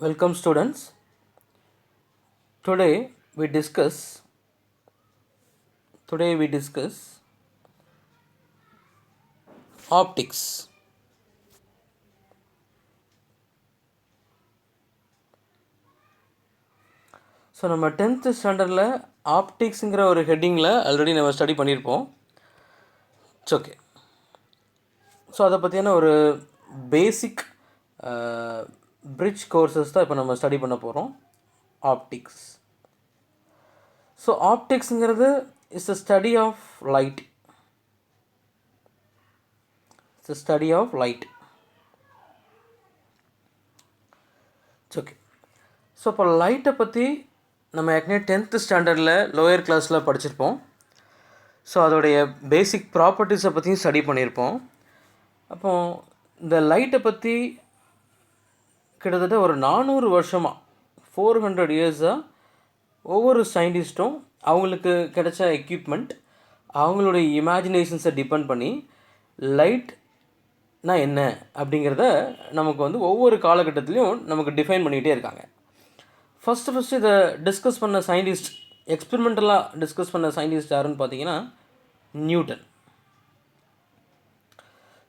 Welcome students. Today we discuss optics. So நம்ம 10th ஸ்டாண்டர்டில் ஆப்டிக்ஸுங்கிற ஒரு ஹெட்டிங்கில் ஆல்ரெடி நம்ம ஸ்டடி பண்ணியிருப்போம். It's okay. ஸோ அதை பற்றியான ஒரு பேசிக் பிரிட்ஜ் கோர்சஸ் தான் இப்போ நம்ம ஸ்டடி பண்ண போகிறோம். ஆப்டிக்ஸ். ஸோ ஆப்டிக்ஸுங்கிறது is the study of light. It's the study of light. It's okay. So இப்போ லைட்டை பற்றி நம்ம ஏற்கனவே 10th ஸ்டாண்டர்டில் லோயர் கிளாஸில் படிச்சிருப்போம். ஸோ அதோடைய பேசிக் ப்ராப்பர்ட்டிஸை பற்றியும் ஸ்டடி பண்ணியிருப்போம். அப்போது இந்த லைட்டை பற்றி கிட்டத்தட்ட ஒரு 400 வருஷமாக 400 இயர்ஸாக ஒவ்வொரு சயின்டிஸ்ட்டும் அவங்களுக்கு கிடைச்ச எக்யூப்மெண்ட், அவங்களுடைய இமேஜினேஷன்ஸை டிபெண்ட் பண்ணி லைட்னா என்ன அப்படிங்கிறத நமக்கு வந்து ஒவ்வொரு காலகட்டத்திலையும் நமக்கு டிஃபைன் பண்ணிக்கிட்டே இருக்காங்க. ஃபஸ்ட்டு இதை டிஸ்கஸ் பண்ண சயின்டிஸ்ட், எக்ஸ்பெரிமெண்டலாக டிஸ்கஸ் பண்ண சயின்டிஸ்ட் யாருன்னு பார்த்தீங்கன்னா நியூட்டன்.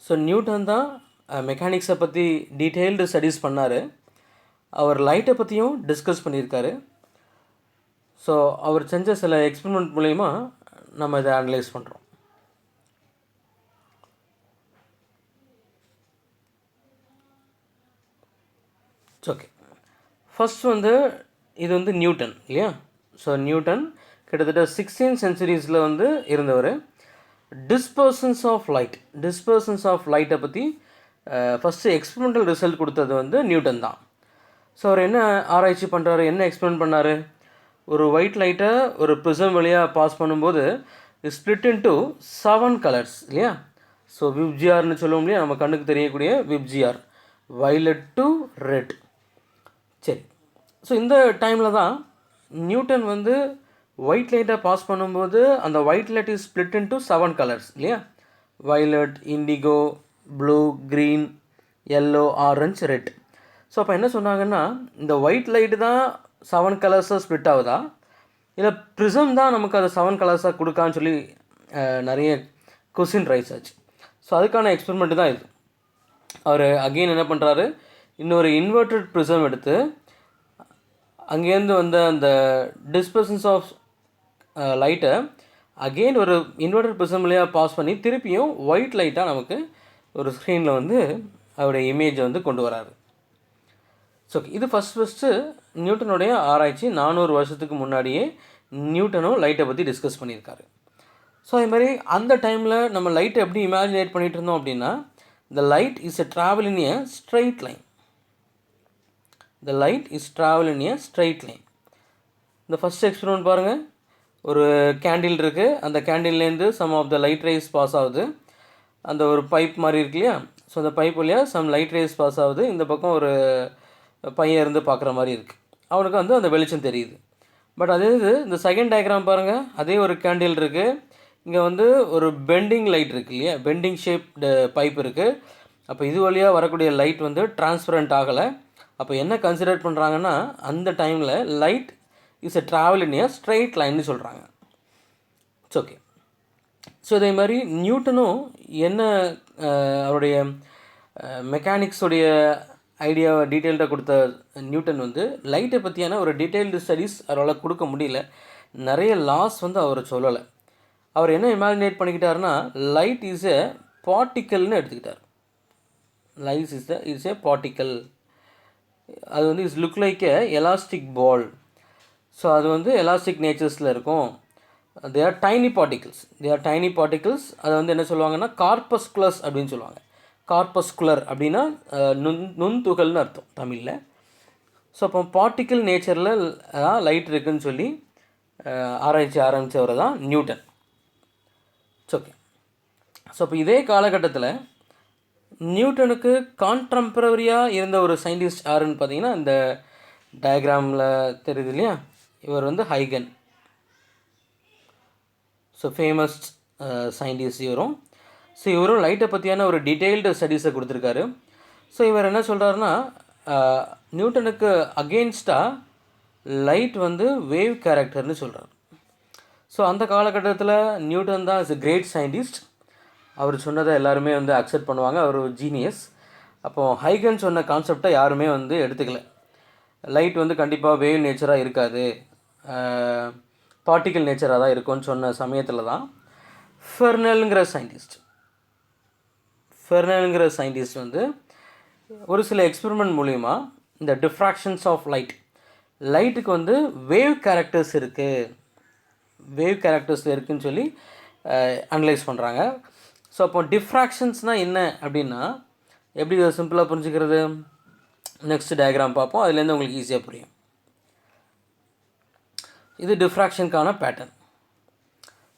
ஸோ நியூட்டன் தான் மெக்கானிக்ஸை பற்றி டீட்டெயில்டு ஸ்டடீஸ் பண்ணார். அவர் லைட்டை பற்றியும் டிஸ்கஸ் பண்ணியிருக்காரு. ஸோ அவர் செஞ்ச சில எக்ஸ்பெரிமெண்ட் மூலயமா நம்ம இதை அனலைஸ் பண்ணுறோம். ஓகே. ஃபஸ்ட் வந்து இது வந்து நியூட்டன் இல்லையா? ஸோ நியூட்டன் கிட்டத்தட்ட 16th சென்ச்சுரிஸில் வந்து இருந்தவர். டிஸ்பர்சன்ஸ் ஆஃப் லைட்டை பற்றி ஃபஸ்ட்டு எக்ஸ்பெரிமெண்டல் ரிசல்ட் கொடுத்தது வந்து நியூட்டன் தான். ஸோ அவர் என்ன ஆராய்ச்சி பண்ணுறாரு, என்ன எக்ஸ்பெரிமெண்ட் பண்ணார்? ஒரு ஒயிட் லைட்டை ஒரு ப்ரிசம் வழியாக பாஸ் பண்ணும்போது ஸ்ப்ளிட் இன்டு 7 கலர்ஸ் இல்லையா? ஸோ விப்ஜிஆர்னு சொல்லுவோம் இல்லையா, நம்ம கண்ணுக்கு தெரியக்கூடிய விப்ஜிஆர், வைலட் டு ரெட். சரி. ஸோ இந்த டைமில் தான் நியூட்டன் வந்து ஒயிட் லைட்டை பாஸ் பண்ணும்போது அந்த white light is split into 7 colours இல்லையா? Violet, indigo, blue, green, yellow, orange, red. So அப்போ என்ன சொன்னாங்கன்னா, இந்த ஒயிட் லைட்டு தான் 7 கலர்ஸாக ஸ்ப்ளிட் ஆகுதா, இல்லை ப்ரிசம் தான் நமக்கு அதை 7 கலர்ஸாக கொடுக்கான்னு சொல்லி நிறைய கொஸ்டின் ரைஸ் ஆச்சு. ஸோ அதுக்கான எக்ஸ்பெரிமெண்ட்டு தான் இது. அவர் அகெயின் என்ன பண்ணுறாரு, இன்னொரு இன்வெர்டட் ப்ரிசம் எடுத்து அங்கேருந்து வந்த அந்த டிஸ்பர்சன்ஸ் ஆஃப் லைட்டை அகெயின் ஒரு இன்வெர்டட் ப்ரிசம் வழியாக பாஸ் பண்ணி திருப்பியும் ஒயிட் லைட்டாக நமக்கு ஒரு ஸ்க்ரீனில் வந்து அவருடைய இமேஜை வந்து கொண்டு வராரு. ஸோ இது ஃபஸ்ட்டு நியூட்டனுடைய ஆராய்ச்சி. 400 வருஷத்துக்கு முன்னாடியே நியூட்டனும் லைட்டை பற்றி டிஸ்கஸ் பண்ணியிருக்காரு. ஸோ அதே மாதிரி அந்த டைமில் நம்ம லைட்டை எப்படி இமேஜினேட் பண்ணிகிட்டு இருந்தோம் அப்படின்னா, the light is a travel in a straight line. The light is travel in a straight line. இந்த ஃபஸ்ட் எக்ஸ்பெரிமெண்ட் பாருங்கள். ஒரு கேண்டில் இருக்குது, அந்த கேண்டில்லேருந்து some of the light rays pass ஆகுது. அந்த ஒரு பைப் மாதிரி இருக்கு இல்லையா? ஸோ அந்த பைப் வழியாக சம் லைட் ரேஸ் பாஸ் ஆகுது. இந்த பக்கம் ஒரு பையன் இருந்து பார்க்குற மாதிரி இருக்குது. அவனுக்கு வந்து அந்த வெளிச்சம் தெரியுது. பட் அதே இது இந்த செகண்ட் டயக்ராம் பாருங்கள். அதே ஒரு கேண்டில் இருக்குது, இங்கே வந்து ஒரு பெண்டிங் லைட் இருக்குது இல்லையா? பெண்டிங் ஷேப்டு பைப் இருக்குது. அப்போ இது வழியாக வரக்கூடிய லைட் வந்து டிரான்ஸ்பரண்ட் ஆகலை. அப்போ என்ன கன்சிடர் பண்ணுறாங்கன்னா, அந்த டைமில் light is a travel in a straight லைன்னு சொல்கிறாங்க. It's okay. ஸோ இதே மாதிரி நியூட்டனும் என்ன அவருடைய மெக்கானிக்ஸுடைய ஐடியாவை டீட்டெயில்டாக கொடுத்த நியூட்டன் வந்து லைட்டை பற்றியான ஒரு டீட்டெயில்டு ஸ்டடீஸ் அவரால் கொடுக்க முடியல. நிறைய லாஸ் வந்து அவர் சொல்லலை. அவர் என்ன இமேஜினேட் பண்ணிக்கிட்டாருன்னா, லைட் இஸ் எ பார்ட்டிக்கல்னு எடுத்துக்கிட்டார். Light is a particle. அது வந்து is look like a elastic ball. So அது வந்து எலாஸ்டிக் நேச்சர்ஸில் இருக்கும். They are tiny particles. அதை வந்து என்ன சொல்லுவாங்கன்னா கார்பஸ்குலஸ் அப்படின்னு சொல்லுவாங்க. கார்பஸ்குலர் அப்படின்னா நுண்துகள்னு அர்த்தம் தமிழில். ஸோ அப்போ பார்ட்டிக்கிள் நேச்சரில் லைட் இருக்குதுன்னு சொல்லி ஆராய்ச்சி ஆரம்பித்தவர் தான் நியூட்டன். ஓகே. ஸோ இப்போ இதே காலகட்டத்தில் நியூட்டனுக்கு கான்டெம்பரரியாக இருந்த ஒரு சயின்டிஸ்ட் யாருன்னு பார்த்தீங்கன்னா, இந்த டயக்ராமில் தெரியுது இல்லையா? இவர் வந்து ஹைகன். ஸோ ஃபேமஸ் சயின்டிஸ்ட் இவரும். ஸோ இவரும் லைட்டை பற்றியான ஒரு டீட்டெயில்டு ஸ்டடீஸை கொடுத்துருக்காரு. ஸோ இவர் என்ன சொல்கிறாருன்னா, நியூட்டனுக்கு அகெயின்ஸ்டாக லைட் வந்து வேவ் கேரக்டர்னு சொல்கிறார். ஸோ அந்த காலகட்டத்தில் நியூட்டன் தான் இஸ் எ கிரேட் சயின்டிஸ்ட். அவர் சொன்னதை எல்லாருமே வந்து அக்செப்ட் பண்ணுவாங்க. அவர் ஒரு ஜீனியஸ். அப்போது ஹைகன் சொன்ன கான்செப்டை யாருமே வந்து எடுத்துக்கல. லைட் வந்து கண்டிப்பாக வேவ் நேச்சராக இருக்காது, பார்ட்டிக்கல் நேச்சராக தான் இருக்கும்னு சொன்ன சமயத்தில் தான் ஃபெர்னலுங்கிற சயின்டிஸ்ட் வந்து ஒரு சில எக்ஸ்பெரிமெண்ட் மூலிமா இந்த டிஃப்ராக்ஷன்ஸ் ஆஃப் லைட்டுக்கு வந்து வேவ் கேரக்டர்ஸ் இருக்குதுன்னு சொல்லி அனலைஸ் பண்ணுறாங்க. ஸோ அப்போ டிஃப்ராக்ஷன்ஸ்னால் என்ன அப்படின்னா எப்படி சிம்பிளாக புரிஞ்சுக்கிறது? நெக்ஸ்ட் டயக்ராம் பார்ப்போம், அதுலேருந்து உங்களுக்கு ஈஸியாக புரியும். இது டிஃப்ராக்ஷனுக்கான பேட்டர்ன்.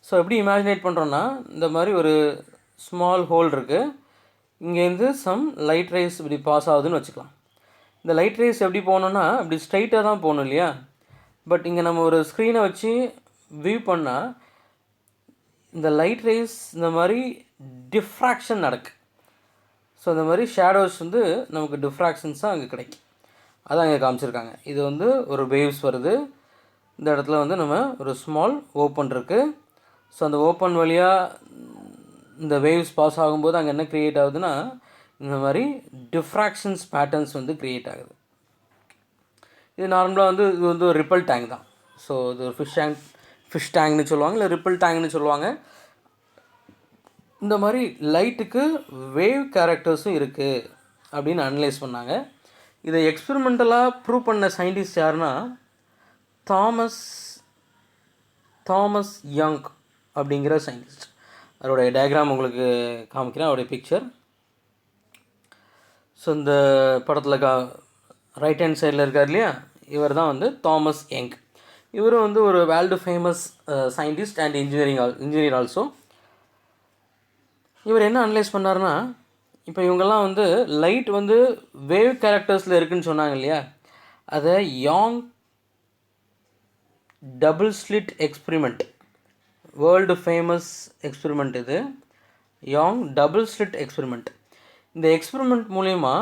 ஸோ எப்படி இமேஜினேட் பண்ணுறோன்னா, இந்த மாதிரி ஒரு ஸ்மால் ஹோல் இருக்குது, இங்கேருந்து சம் லைட் ரேஸ் இப்படி பாஸ் ஆகுதுன்னு வச்சுக்கலாம். இந்த லைட் ரேஸ் எப்படி போகணுன்னா இப்படி ஸ்ட்ரைட்டாக தான் போகணும் இல்லையா? பட் இங்கே நம்ம ஒரு ஸ்க்ரீனை வச்சு வியூ பண்ணால் இந்த லைட் ரேஸ் இந்த மாதிரி டிஃப்ராக்ஷன் நடக்கு. ஸோ இந்த மாதிரி ஷேடோஸ் வந்து நமக்கு டிஃப்ராக்ஷன்ஸாக அங்கே கிடைக்கும். அதான் அங்கே காமிச்சிருக்காங்க. இது வந்து ஒரு வேவ்ஸ் வருது. இந்த இடத்துல வந்து நம்ம ஒரு ஸ்மால் ஓப்பன் இருக்குது. ஸோ அந்த ஓப்பன் வழியாக இந்த வேவ்ஸ் பாஸ் ஆகும்போது அங்கே என்ன க்ரியேட் ஆகுதுன்னா இந்த மாதிரி டிஃப்ராக்ஷன்ஸ் பேட்டர்ன்ஸ் வந்து க்ரியேட் ஆகுது. இது நார்மலாக வந்து இது வந்து ஒரு ரிப்பல் டேங்க் தான். ஸோ இது ஒரு ஃபிஷ் டேங்க்னு சொல்லுவாங்க, இல்லை ரிப்பல் டேங்க்னு சொல்லுவாங்க. இந்த மாதிரி லைட்டுக்கு வேவ் கேரக்டர்ஸும் இருக்குது அப்படின்னு அனலைஸ் பண்ணாங்க. இதை எக்ஸ்பெரிமெண்டலாக ப்ரூவ் பண்ண சயின்டிஸ்ட் யாருன்னா தாமஸ் யங் அப்படிங்கிற சயின்டிஸ்ட். அவருடைய டயக்ராம் உங்களுக்கு காமிக்கிறேன், அவருடைய பிக்சர். ஸோ இந்த படத்தில் ரைட் ஹேண்ட் சைடில் இருக்கார் இல்லையா, இவர் தான் வந்து தாமஸ் யங். இவரும் வந்து ஒரு world famous scientist and engineer also. இவர் என்ன அனலைஸ் பண்ணார்னா, இப்போ இவங்கெல்லாம் வந்து லைட் வந்து வேவ் கேரக்டர்ஸில் இருக்குதுன்னு சொன்னாங்க இல்லையா, அதை Young double slit experiment, world famous experiment இது, யாங் டபுள் ஸ்லிட் எக்ஸ்பெரிமெண்ட். இந்த எக்ஸ்பெரிமெண்ட் மூலிமா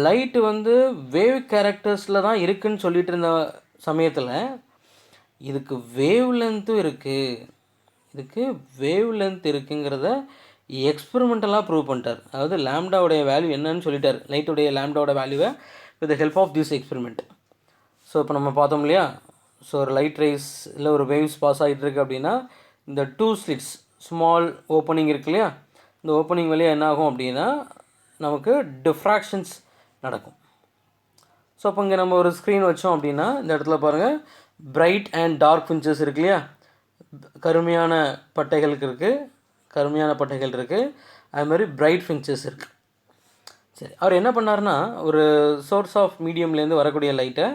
லைட்டு வந்து வேவ் கேரக்டர்ஸில் தான் இருக்குதுன்னு சொல்லிட்டு இருந்த சமயத்தில் இதுக்கு வேவ் லென்த் இருக்குங்கிறத எக்ஸ்பெரிமெண்டலாக ப்ரூவ் பண்ணிட்டார். அதாவது லேம்டாவுடைய வேல்யூ என்னன்னு சொல்லிட்டார், லைட்டுடைய லேம்டாவோட வேல்யூவை with the help of this experiment. So இப்போ நம்ம பார்த்தோம் இல்லையா, ஸோ ஒரு லைட் ரேஸ் இல்லை ஒரு வேவ்ஸ் பாஸ் ஆகிட்டு இருக்குது அப்படின்னா இந்த 2 ஸ்லிட்ஸ் ஸ்மால் ஓப்பனிங் இருக்கு இல்லையா, இந்த ஓப்பனிங் வழியாக என்ன ஆகும் அப்படின்னா நமக்கு டிஃப்ராக்ஷன்ஸ் நடக்கும். ஸோ அப்போ இங்கே நம்ம ஒரு ஸ்க்ரீன் வச்சோம் அப்படின்னா இந்த இடத்துல பாருங்கள் பிரைட் அண்ட் டார்க் ஃபின்ச்சஸ் இருக்கு இல்லையா, கருமையான பட்டைகள் இருக்குது, அது மாதிரி பிரைட் ஃபின்ச்சஸ் இருக்குது. சரி, அவர் என்ன பண்ணார்னா ஒரு சோர்ஸ் ஆஃப் மீடியம்லேருந்து வரக்கூடிய லைட்டை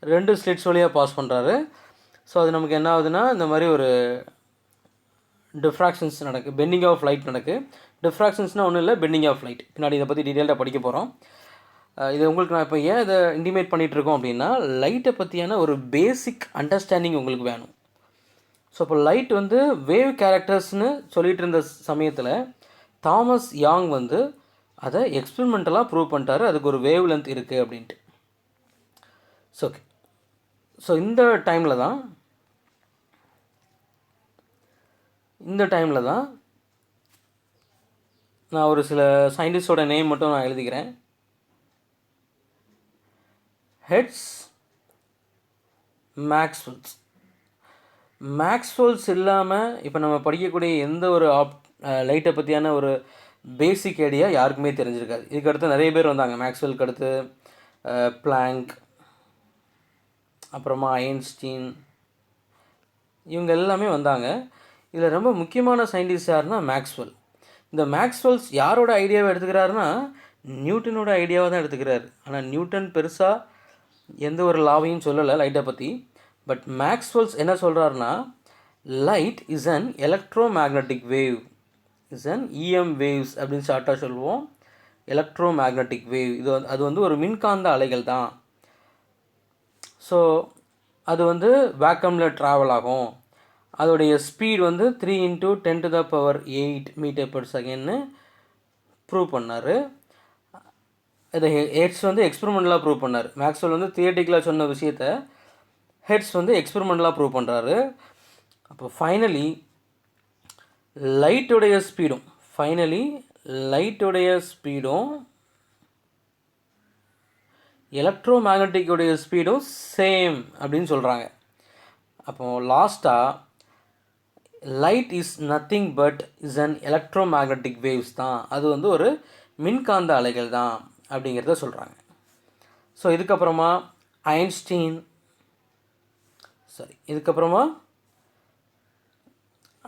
2 ஸ்லிட்ஸ் வழியாக பாஸ் பண்ணுறாரு. ஸோ அது நமக்கு என்ன ஆகுதுன்னா இந்த மாதிரி ஒரு டிஃப்ராக்ஷன்ஸ் நடக்குது, பெண்டிங் ஆஃப் லைட் நடக்குது. டிஃப்ராக்ஷன்ஸ்னால் ஒன்றும் இல்லை, பெண்டிங் ஆஃப் லைட். பின்னாடி இதை பற்றி டீட்டெயிலாக படிக்க போகிறோம். இது உங்களுக்கு நான் இப்போ ஏன் இதை இன்டிமேட் பண்ணிகிட்ருக்கோம் அப்படின்னா லைட்டை பற்றியான ஒரு பேசிக் அண்டர்ஸ்டாண்டிங் உங்களுக்கு வேணும். ஸோ இப்போ லைட் வந்து வேவ் கேரக்டர்ஸ்னு சொல்லிகிட்டு இருந்த சமயத்தில் தாமஸ் யாங் வந்து அதை எக்ஸ்பெரிமெண்டலாக ப்ரூவ் பண்ணிட்டாரு, அதுக்கு ஒரு வேவ் லென்த் இருக்குது அப்படின்ட்டு. ஸோ ஓகே, ஸோ இந்த டைமில் தான் நான் ஒரு சில சயின்டிஸ்டோட நேம் மட்டும் நான் எழுதிக்கிறேன். ஹெட்ஸ் மேக்ஸ்வெல்ஸ் இல்லாமல் இப்போ நம்ம படிக்கக்கூடிய எந்த ஒரு லைட்டை பற்றியான ஒரு பேசிக் ஐடியா யாருக்குமே தெரிஞ்சிருக்காது. இதுக்கு அடுத்து நிறைய பேர் வந்தாங்க, மேக்ஸ்வெல்க்கு அடுத்து பிளாங்க், அப்புறமா ஐன்ஸ்டீன், இவங்க எல்லாமே வந்தாங்க. இதில் ரொம்ப முக்கியமான சயின்டிஸ்ட் யாருன்னா மேக்ஸ்வெல். இந்த மேக்ஸ்வெல்ஸ் யாரோட ஐடியாவை எடுத்துக்கிறாருன்னா நியூட்டனோட ஐடியாவை தான் எடுத்துக்கிறாரு. ஆனால் நியூட்டன் பெருசாக எந்த ஒரு லாவையும் சொல்லலை லைட்டை பற்றி. பட் மேக்ஸ்வெல்ஸ் என்ன சொல்கிறாருன்னா light is an electro magnetic wave, is an EM waves அப்படின்னு ஷார்ட்டாக சொல்லுவோம். எலக்ட்ரோ மேக்னட்டிக் வேவ் அது வந்து ஒரு மின்காந்த அலைகள் தான். ஸோ அது வந்து வேக்கமில் ட்ராவல் ஆகும், அதோடைய ஸ்பீட் வந்து 3 × 10⁸ மீட்டர் பர் செகண்ட்னு ப்ரூவ் பண்ணார். இது ஹெர்ட்ஸ் வந்து எக்ஸ்பெரிமெண்டலாக ப்ரூவ் பண்ணார். மேக்ஸ்வெல் வந்து தியரிட்டிக்கலாக சொன்ன விஷயத்தை ஹெர்ட்ஸ் வந்து எக்ஸ்பெரிமெண்டலாக ப்ரூவ் பண்ணுறாரு. அப்போ ஃபைனலி லைட்டுடைய ஸ்பீடும் எலக்ட்ரோ மேக்னட்டிக்குடைய ஸ்பீடும் சேம் அப்படின்னு சொல்கிறாங்க. அப்போ லாஸ்ட்டாக light is nothing but is an electro magnetic waves தான், அது வந்து ஒரு மின்காந்த அலைகள் தான் அப்படிங்கிறத சொல்கிறாங்க. ஸோ இதுக்கப்புறமா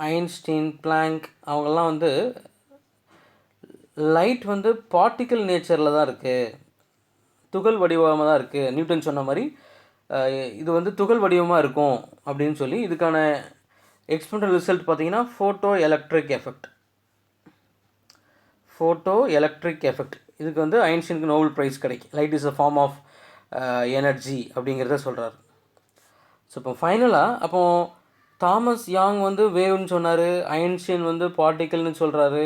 ஐன்ஸ்டீன் பிளாங்க் அவங்கெல்லாம் வந்து லைட் வந்து பார்ட்டிக்கல் நேச்சரில் தான் இருக்குது, துகள் வடிவமாக தான் இருக்குது. நியூட்டன் சொன்ன மாதிரி இது வந்து துகள் வடிவமாக இருக்கும் அப்படின்னு சொல்லி இதுக்கான எக்ஸ்பெரிமெண்டல் ரிசல்ட் பார்த்தீங்கன்னா ஃபோட்டோ எலக்ட்ரிக் எஃபெக்ட். இதுக்கு வந்து ஐன்ஸ்டீனுக்கு நோபல் ப்ரைஸ் கிடைக்கும். Light is a form of energy அப்படிங்கிறத சொல்கிறார். ஸோ இப்போ ஃபைனலாக அப்போ தாமஸ் யாங் வந்து வேவ்னு சொன்னார், ஐன்ஸ்டீன் வந்து பார்ட்டிக்கல்னு சொல்கிறாரு.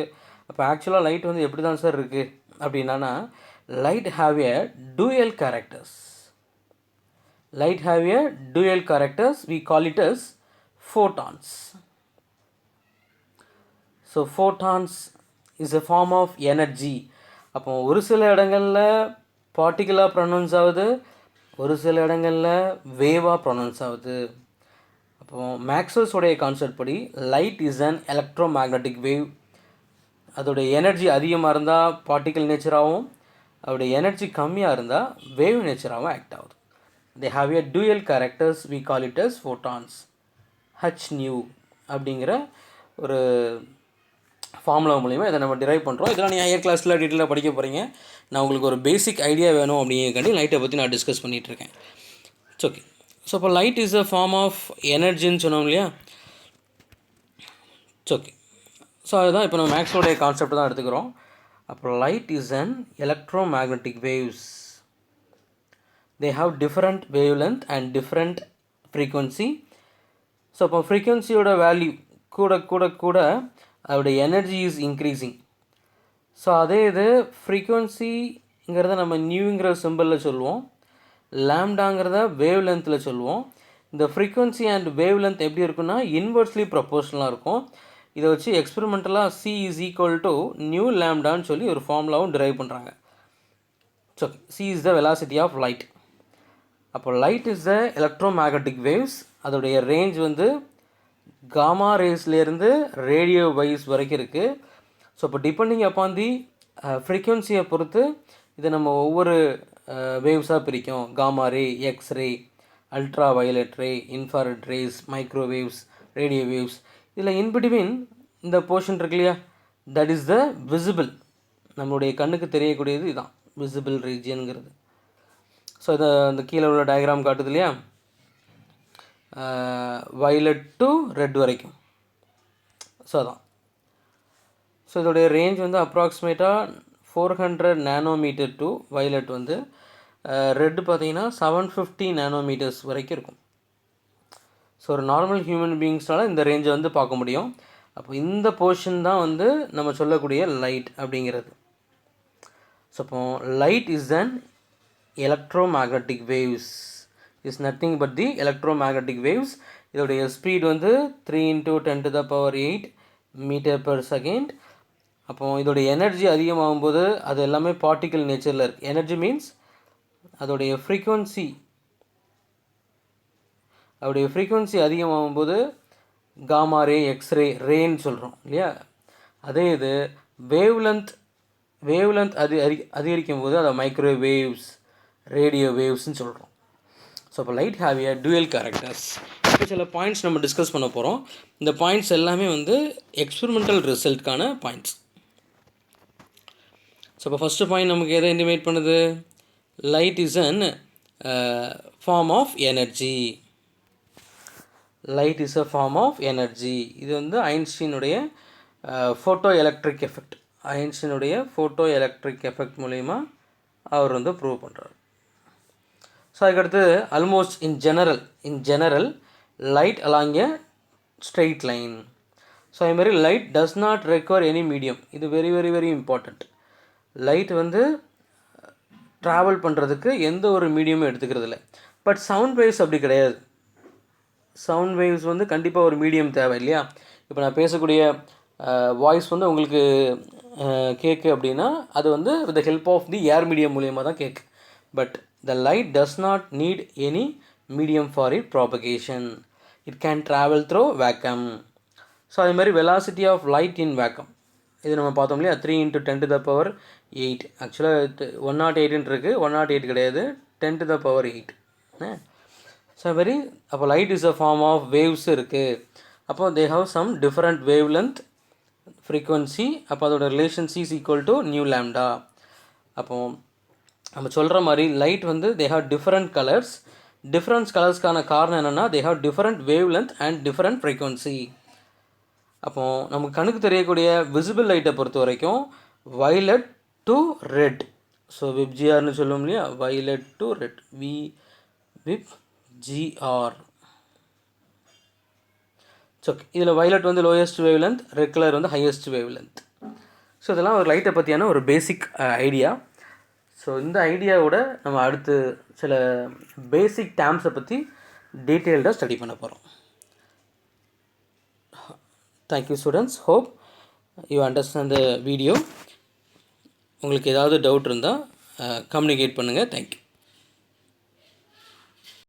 அப்போ ஆக்சுவலாக லைட் வந்து எப்படி தான் சார் இருக்குது அப்படின்னா, light have a dual characters. We call it as photons. So photons is a form of energy. அப்போ ஒரு சில இடங்களில் பார்ட்டிக்கலாக ப்ரொனவுன்ஸ் ஆகுது, ஒரு சில இடங்களில் வேவாக ப்ரொனவுன்ஸ் ஆகுது. அப்போது மேக்ஸ்வெல்ஸோடைய கான்செப்ட் படி light is an electro magnetic wave. அதோடைய எனர்ஜி அதிகமாக இருந்தால் பார்ட்டிக்கல் நேச்சராகவும், அதோடைய எனர்ஜி கம்மியாக இருந்தால் வேவ் நேச்சராகவும் ஆக்ட் ஆகுது. They have a dual characters, we call it as photons. H nu அப்படிங்கிற ஒரு ஃபார்முலா மூலிமா இதை நம்ம டிரைவ் பண்ணுறோம். இதெல்லாம் நீங்கள் ஹையர் கிளாஸில் டீட்டெயிலாக படிக்க போகிறீங்க. நான் உங்களுக்கு ஒரு பேசிக் ஐடியா வேணும் அப்படிங்கிறக்காண்டி லைட்டை பற்றி நான் டிஸ்கஸ் பண்ணிகிட்ருக்கேன். It's okay. ஸோ இப்போ light is a form of எனர்ஜின்னு சொன்னோம் இல்லையா? It's okay. ஸோ அதுதான் இப்போ நம்ம மேக்ஸோடைய கான்செப்ட் தான் எடுத்துக்கிறோம். அப்புறம் light is an electro magnetic waves. They have different wavelength and different frequency. So இப்போ ஃப்ரீக்வன்சியோட வேல்யூ கூட அதோடைய எனர்ஜி இஸ் இன்க்ரீஸிங். ஸோ அதே இது ஃப்ரீக்வன்சிங்கிறத நம்ம நியூங்கிற சிம்பிளில் சொல்லுவோம், லேம்டாங்கிறத வேவ் லென்த்தில் சொல்லுவோம். இந்த ஃப்ரீக்வன்சி அண்ட் வேவ் லென்த் எப்படி இருக்குன்னா இன்வெர்ஸ்லி ப்ரொபோர்ஷனலாக இருக்கும். இதை வச்சு எக்ஸ்பெரிமெண்டலாக C is equal to nu லேம்டான்னு சொல்லி ஒரு ஃபார்முலாவும் டிரைவ் பண்ணுறாங்க. So C is the velocity of light. அப்போ light is the electromagnetic waves. அதோடைய ரேஞ்ச் வந்து காமா ரேஸ்லேருந்து ரேடியோ வைஸ் வரைக்கும் இருக்குது. ஸோ இப்போ டிபெண்டிங் அப்பான் தி ஃப்ரீக்வன்சியை பொறுத்து இதை நம்ம ஒவ்வொரு வேவ்ஸாக பிரிக்கும். Gamma ray, X ray, ultra violet ray, infrared rays, microwaves, radio waves. இதில் இன்பிட்வீன் இந்த போர்ஷன் இருக்கு இல்லையா, தட் இஸ் த விசிபிள். நம்மளுடைய கண்ணுக்கு தெரியக்கூடியது இதுதான் விசிபிள் ரீஜியனுங்கிறது. ஸோ இதை அந்த கீழே உள்ள டயக்ராம் காட்டுது இல்லையா, வயலட் டு ரெட் வரைக்கும். ஸோ அதான். ஸோ இதோடைய ரேஞ்ச் வந்து அப்ராக்சிமேட்டாக 400 நானோமீட்டர் டு வயலட் வந்து, ரெட்டு பார்த்தீங்கன்னா 750 நானோமீட்டர்ஸ் வரைக்கும் இருக்கும். ஸோ ஒரு நார்மல் ஹியூமன் பீயிங்ஸ்னால இந்த ரேஞ்சை வந்து பார்க்க முடியும். அப்போ இந்த போர்ஷன் தான் வந்து நம்ம சொல்லக்கூடிய லைட் அப்படிங்கிறது. ஸோ அப்போ light is an electromagnetic waves is nothing but the electromagnetic waves. இதோடைய ஸ்பீட் வந்து 3 × 10⁸ மீட்டர் பெர் செகண்ட். அப்போ இதோடைய எனர்ஜி அதிகமாகும் போது அது எல்லாமே பார்ட்டிக்கல் நேச்சரில் இருக்குது. எனர்ஜி மீன்ஸ் அதோடைய ஃப்ரீக்வன்சி அதிகமாகும் போது காமா ரே, எக்ஸ்ரே, ரேன்னு சொல்கிறோம் இல்லையா. அதே இது வேவ் லென்த் அதிகரிக்கும் போது அதை மைக்ரோவேவ்ஸ், ரேடியோ வேவ்ஸ்ன்னு சொல்கிறோம். ஸோ இப்போ light have a dual characters. இப்போ சில பாயிண்ட்ஸ் நம்ம டிஸ்கஸ் பண்ண போகிறோம். இந்த பாயிண்ட்ஸ் எல்லாமே வந்து எக்ஸ்பெரிமெண்டல் ரிசல்ட்கான பாயிண்ட்ஸ். ஸோ இப்போ ஃபஸ்ட்டு பாயிண்ட் நமக்கு எதை இண்டிமேட் பண்ணுது? Light is an form of energy. Light is a form of energy. இது வந்து ஐன்ஸ்டீனுடைய ஃபோட்டோ எலக்ட்ரிக் எஃபெக்ட் மூலிமா அவர் வந்து ப்ரூவ் பண்ணுறார். ஸோ அதுக்கடுத்து almost in general light along a straight line. So அதுமாதிரி light does not require any medium. இது very very very important. Light வந்து travel பண்ணுறதுக்கு எந்த ஒரு மீடியமும் எடுத்துக்கிறது இல்லை. பட் சவுண்ட் வேவ்ஸ் அப்படி கிடையாது. சவுண்ட் வேவ்ஸ் வந்து கண்டிப்பாக ஒரு மீடியம் தேவை இல்லையா? இப்போ நான் பேசக்கூடிய வாய்ஸ் வந்து உங்களுக்கு கேட்கு அப்படின்னா அது வந்து with the help of the air medium மூலியமாக தான் கேட்கு. But the light does not need any medium for it propagation. It can travel through vacuum. So அதே மாதிரி velocity of light in vacuum இது நம்ம பார்த்தோம் இல்லையா? 3 × 10⁸. ஆக்சுவலாக 108 இருக்குது, 108 கிடையாது, 10⁸. ஸோ வெரி அப்போ light is a form of waves இருக்குது. அப்போ they have some different wavelength frequency. அப்போ அதோட relation C is equal to nu lambda. அப்போது நம்ம சொல்கிற மாதிரி லைட் வந்து they have different colours. Different கலர்ஸ்க்கான காரணம் என்னென்னா they have different wavelength and different frequency. அப்போது நமக்கு கண்ணுக்கு தெரியக்கூடிய விசிபிள் லைட்டை பொறுத்த வரைக்கும் வயலட் டு ரெட். ஸோ விப்ஜிஆர்னு சொல்லுவோம் இல்லையா? Violet to red, VIBGYOR. Okay, இதில் வயலட் வந்து lowest wave length, red colour வந்து ஹையஸ்ட் வேவ் லென்த். ஸோ இதெல்லாம் ஒரு லைட்டை பற்றியான ஒரு பேசிக் ஐடியா. ஸோ இந்த ஐடியாவோட நம்ம அடுத்து சில பேசிக் டேர்ம்ஸை பற்றி டீட்டெயில்டாக ஸ்டடி பண்ண போகிறோம். Thank you students. Hope you understand the video. உங்களுக்கு ஏதாவது டவுட் இருந்தால் கம்யூனிகேட் பண்ணுங்கள். தேங்க்யூ.